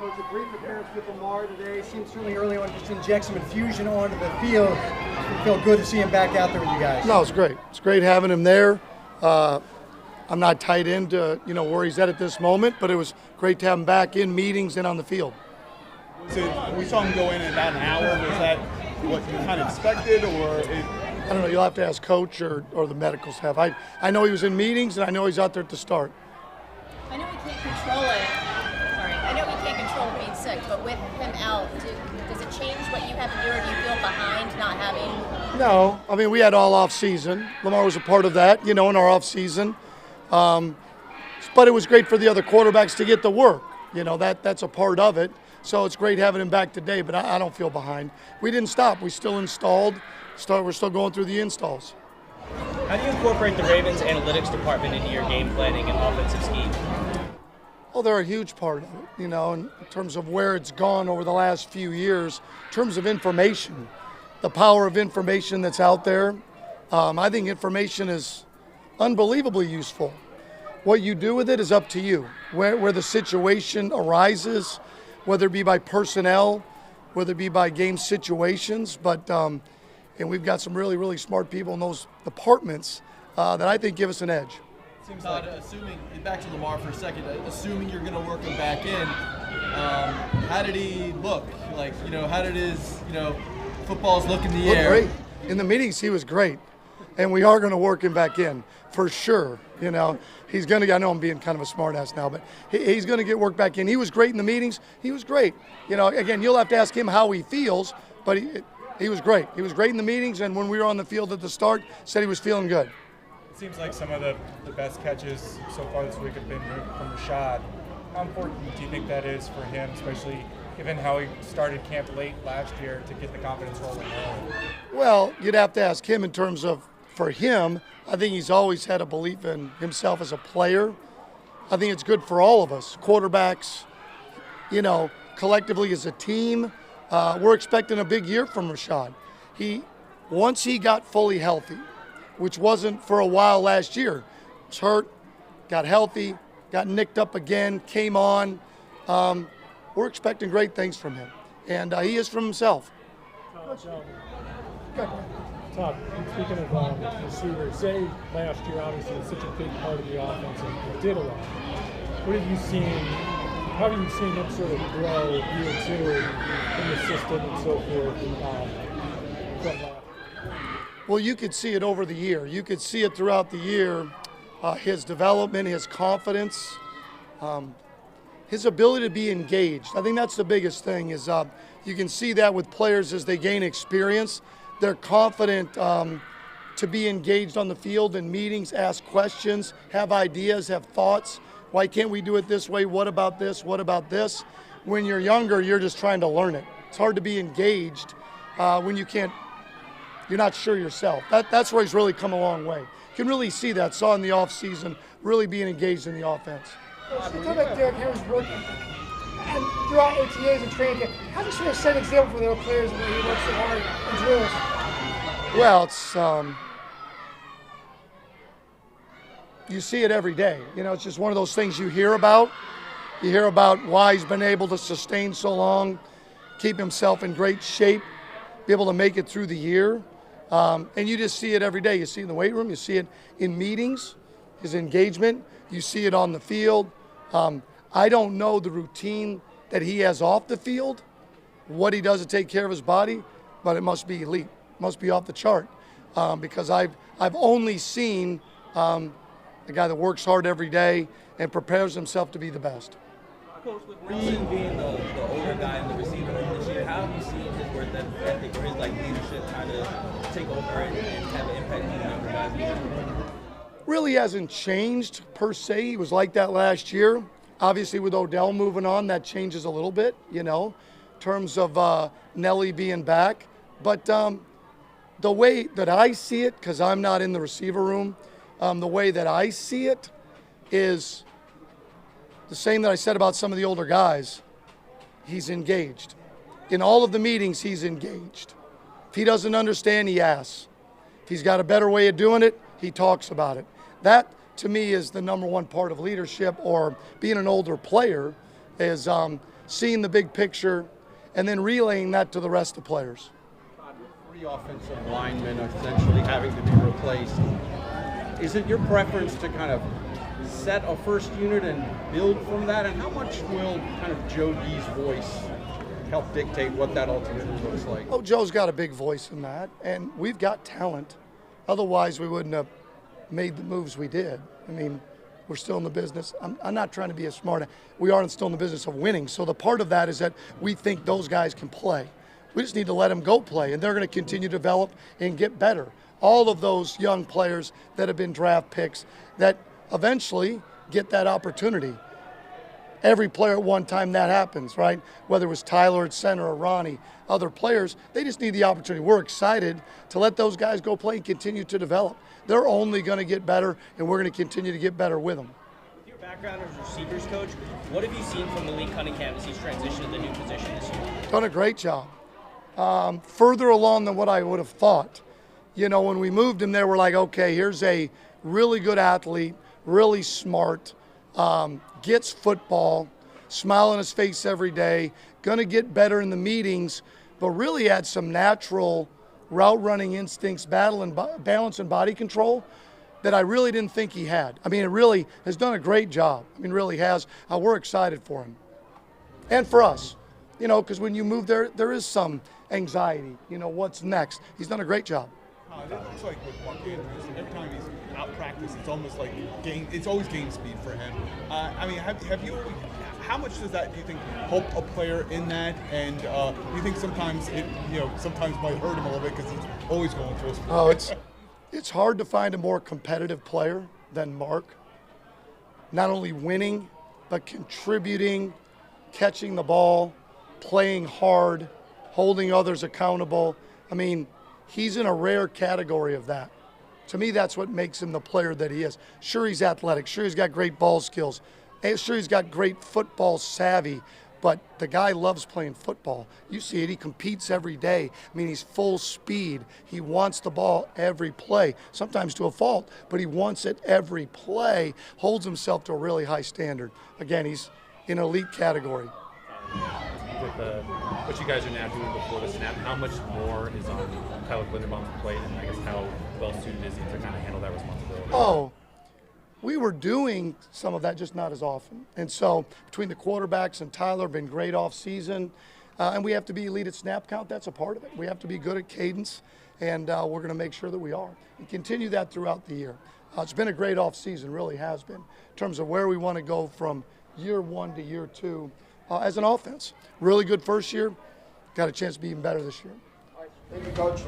Coach, a brief appearance with Lamar today. Seems certainly early on just to inject some infusion onto the field. It felt good to see him back out there with you guys. No, it's great. It's great having him there. I'm not tied into where he's at this moment, but it was great to have him back in meetings and on the field. So we saw him go in about an hour. Was that what you kind of expected, or? I don't know. You'll have to ask Coach or the medical staff. I know he was in meetings, and I know he's out there at the start. I know we can't control it. Sorry. I know we can't control being sick, but with him out, does it change what you have to do, or do you feel behind not having? No. I mean, we had all off season. Lamar was a part of that, in our off season. But it was great for the other quarterbacks to get the work. That's a part of it. So it's great having him back today, but I don't feel behind. We didn't stop. We still installed. We're still going through the installs. How do you incorporate the Ravens analytics department into your game planning and offensive scheme? Well, they're a huge part of it, in terms of where it's gone over the last few years, in terms of information, the power of information that's out there. I think information is unbelievably useful. What you do with it is up to you. Where the situation arises, whether it be by personnel, whether it be by game situations, but and we've got some really, really smart people in those departments that I think give us an edge. Seems like, assuming, back to Lamar for a second, assuming you're going to work him back in, how did he look? How did his, footballs look in the air? Great. In the meetings, he was great. And we are going to work him back in, for sure. He's going to, I know I'm being kind of a smart ass now, but he's going to get work back in. He was great in the meetings. He was great. Again, you'll have to ask him how he feels, but he was great. He was great in the meetings, and when we were on the field at the start, said he was feeling good. It seems like some of the best catches so far this week have been from Rashod. How important do you think that is for him, especially given how he started camp late last year to get the confidence rolling early? Well, you'd have to ask him in terms of, for him, I think he's always had a belief in himself as a player. I think it's good for all of us, quarterbacks, collectively as a team. We're expecting a big year from Rashod. Once he got fully healthy, which wasn't for a while last year, was hurt, got healthy, got nicked up again, came on. We're expecting great things from him, and he is from himself. Todd, speaking of receivers, Zay last year obviously was such a big part of the offense and did a lot. What have you seen? How have you seen him sort of grow year two in the system and so forth? Well, you could see it over the year. You could see it throughout the year, his development, his confidence, his ability to be engaged. I think that's the biggest thing is you can see that with players as they gain experience. They're confident to be engaged on the field in meetings, ask questions, have ideas, have thoughts. Why can't we do it this way? What about this? What about this? When you're younger, you're just trying to learn it. It's hard to be engaged when you're not sure yourself. That's where he's really come a long way. You can really see that. Saw in the offseason, really being engaged in the offense. Coach, you talk about Derrick Henry's work and throughout OTAs and training camp. How do you sort of set an example for the other players when he works so hard and drills? Well, it's you see it every day. It's just one of those things you hear about. You hear about why he's been able to sustain so long, keep himself in great shape, be able to make it through the year. And you just see it every day. You see it in the weight room. You see it in meetings, his engagement. You see it on the field. I don't know the routine that he has off the field, what he does to take care of his body, but it must be elite. It must be off the chart because I've only seen the guy that works hard every day and prepares himself to be the best. Coach, with Wilson being the older guy in the receiver room this year, how have you seen his work ethic or his leadership kind of take over and have an impact on the younger guys? Really hasn't changed per se. He was like that last year. Obviously, with Odell moving on, that changes a little bit, in terms of Nelly being back. But the way that I see it, because I'm not in the receiver room, the way that I see it is the same that I said about some of the older guys. He's engaged. In all of the meetings, he's engaged. If he doesn't understand, he asks. If he's got a better way of doing it, he talks about it. That, to me, is the number one part of leadership or being an older player is seeing the big picture, and then relaying that to the rest of the players. Three offensive linemen essentially having to be replaced. Is it your preference to kind of set a first unit and build from that? And how much will kind of Joe D's voice help dictate what that ultimately looks like? Oh, Joe's got a big voice in that, and we've got talent. Otherwise, we wouldn't have made the moves we did. I mean, we're still in the business. I'm not trying to be a smart. We are still in the business of winning. So the part of that is that we think those guys can play. We just need to let them go play, and they're going to continue to develop and get better. All of those young players that have been draft picks that eventually get that opportunity. Every player at one time that happens, right? Whether it was Tyler at center or Ronnie, other players, they just need the opportunity. We're excited to let those guys go play and continue to develop. They're only going to get better, and we're going to continue to get better with them. With your background as receivers coach, what have you seen from Malik Cunningham as he's transitioned to the new position this year? Done a great job. Further along than what I would have thought. You know, when we moved him there, we're like, okay, here's a really good athlete, really smart, gets football, smile on his face every day, going to get better in the meetings, but really had some natural route running instincts, balance and body control that I really didn't think he had. I mean, it really has done a great job. I mean, really has. We're excited for him. And for us, you know, because when you move there, there is some anxiety. You know, what's next? He's done a great job. It looks like with Monken, every time he's out practice, it's almost like it's always game speed for him. I mean, have you? How much does that, do you think, help a player in that? And do you think sometimes sometimes might hurt him a little bit because he's always going full speed? Oh, it's hard to find a more competitive player than Mark. Not only winning, but contributing, catching the ball, playing hard, holding others accountable. I mean, he's in a rare category of that. To me, that's what makes him the player that he is. Sure, he's athletic. Sure, he's got great ball skills. Sure, he's got great football savvy. But the guy loves playing football. You see it. He competes every day. I mean, he's full speed. He wants the ball every play, sometimes to a fault, but he wants it every play, holds himself to a really high standard. Again, he's in elite category. With what you guys are now doing before the snap, how much more is on Tyler Linderbaum's plate, and I guess how well suited is he to kind of handle that responsibility? Oh, we were doing some of that, just not as often. And so between the quarterbacks and Tyler, been great off season, and we have to be elite at snap count. That's a part of it. We have to be good at cadence, and we're going to make sure that we are and continue that throughout the year. It's been a great off season, really has been, in terms of where we want to go from year one to year two. As an offense. Really good first year. Got a chance to be even better this year. Thank you, Coach.